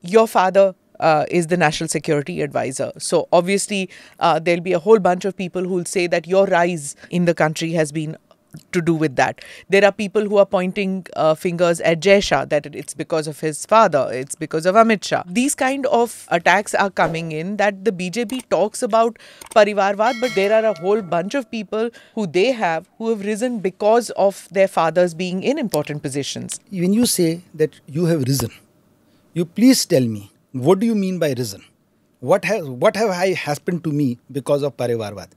your father is the national security advisor. So obviously, there'll be a whole bunch of people who'll say that your rise in the country has been to do with that. There are people who are pointing fingers at Jai Shah, that it's because of his father, it's because of Amit Shah. These kind of attacks are coming in that the BJP talks about Parivaarvad, but there are a whole bunch of people who have risen because of their fathers being in important positions. When you say that you have risen, you please tell me, what do you mean by risen? What have I happened to me because of Parivaarvad?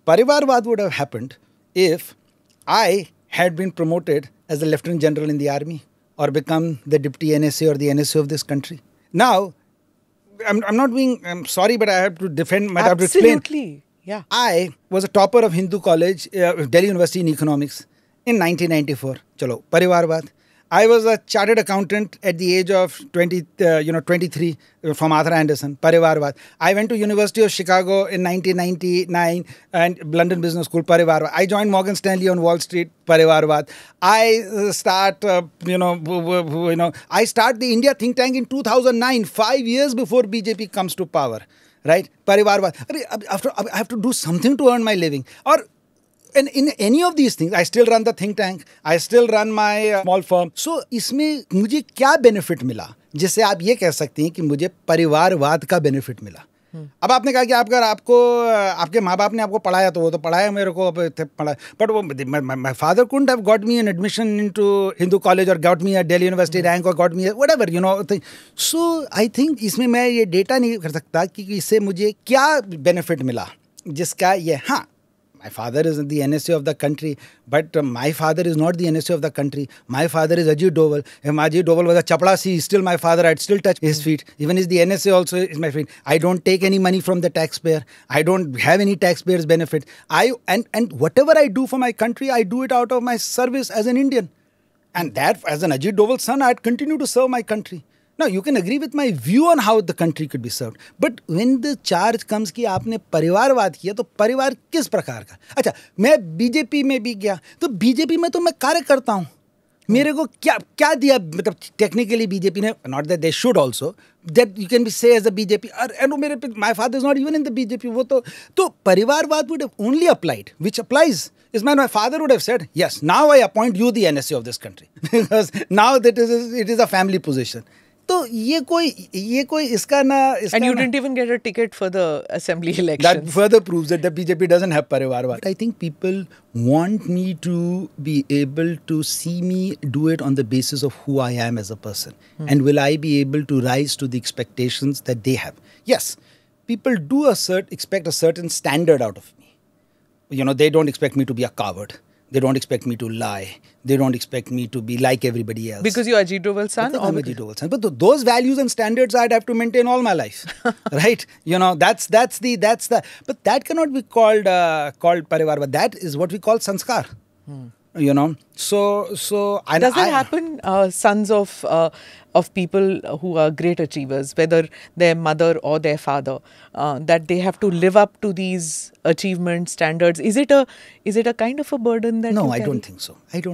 Parivaarvad would have happened if I had been promoted as a lieutenant general in the army or become the deputy NSA or the NSA of this country. Now, I'm sorry, but I have to defend, I have to explain. Absolutely, yeah. I was a topper of Hindu College, Delhi University in economics in 1994. Chalo, Parivaarvad. I was a chartered accountant at the age of 23 from Arthur Andersen, Parivaarvad. I went to University of Chicago in 1999 and London Business School, Parivaarvad. I joined Morgan Stanley on Wall Street, Parivaarvad. I start the India think tank in 2009, 5 years before BJP comes to power, right? Parivaarvad. I have to do something to earn my living. And in any of these things, I still run the think tank. I still run my small firm. So, इसमें मुझे क्या benefit मिला जिससे आप ये कह सकते हैं कि मुझे परिवारवाद का benefit मिला. अब आपने कहा कि आपके माँ बाप ने आपको पढ़ाया तो वो तो पढ़ाया मेरे को पढ़ाया. But my father couldn't have got me an admission into Hindu college or got me a Delhi University rank or got me a whatever, thing. So, I think इसमें मैं ये data नहीं कर सकता कि इससे मुझे क्या benefit मिला जिसका ये हाँ. My father is the NSA of the country, but my father is not the NSA of the country. My father is Ajit Doval. If Ajit Doval was a chaplasi, he's still my father. I'd still touch his feet. Even if the NSA also is my friend. I don't take any money from the taxpayer. I don't have any taxpayer's benefit. And whatever I do for my country, I do it out of my service as an Indian. And that, as an Ajit Doval son, I'd continue to serve my country. Now, you can agree with my view on how the country could be served. But when the charge comes कि आपने परिवारवाद किया तो परिवार किस प्रकार का? अच्छा, मैं बीजेपी में भी गया तो बीजेपी में तो मैं कार्य करता हूँ. मेरे को क्या दिया मतलब technically बीजेपी ने, not that they should also, that you can say as a BJP, and मेरे पे my father is not even in the BJP. वो तो परिवारवाद would have only applied, which applies. Is my father would have said, yes, now I appoint you the NSA of this country because now it is a family position. तो ये कोई इसका ना and you didn't even get a ticket for the assembly election. That further proves that the BJP doesn't have Parivaarvad. I think people want me to be able to see me do it on the basis of who I am as a person. And will I be able to rise to the expectations that they have? Yes, people do expect a certain standard out of me. They don't expect me to be a coward. They don't expect me to lie. They don't expect me to be like everybody else. Because you're Ajit Doval's son? I'm Ajit Doval's son. But those values and standards I'd have to maintain all my life. Right? That's the... But that cannot be called Parivaarvad. That is what we call sanskar. So does it happen, sons of people who are great achievers, whether their mother or their father, that they have to live up to these achievement standards? Is it a kind of a burden that? No, you I carry? don't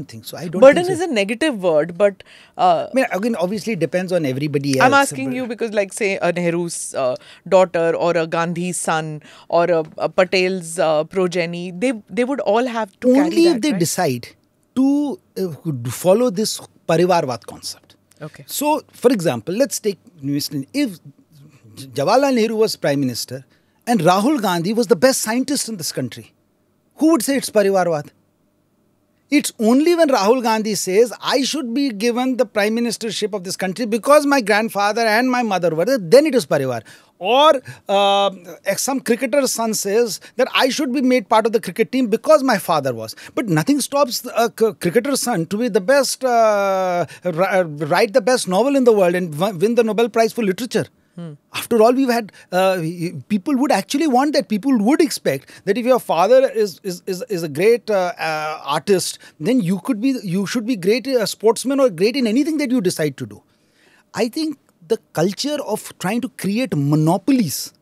think so. Burden is a negative word, but again, obviously it depends on everybody else. I'm asking you because, like, say, a Nehru's daughter or a Gandhi's son or a Patel's progeny, they would all have to only carry that, if they right? decide to follow this Parivaarvad concept. Okay. So, for example, let's take if Jawaharlal Nehru was Prime Minister and Rahul Gandhi was the best scientist in this country, who would say it's Parivaarvad? It's only when Rahul Gandhi says, I should be given the Prime Ministership of this country because my grandfather and my mother were there, then it is Parivar. Or some cricketer's son says that I should be made part of the cricket team because my father was. But nothing stops a cricketer's son to be the best, write the best novel in the world and win the Nobel Prize for Literature. After all, we've had people would actually want that. People would expect that if your father is a great artist, then you should be great a sportsman or great in anything that you decide to do. I think the culture of trying to create monopolies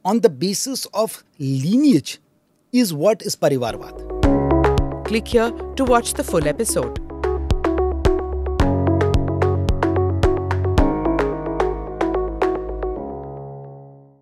on the basis of lineage is what is Parivaarvad. Click here to watch the full episode.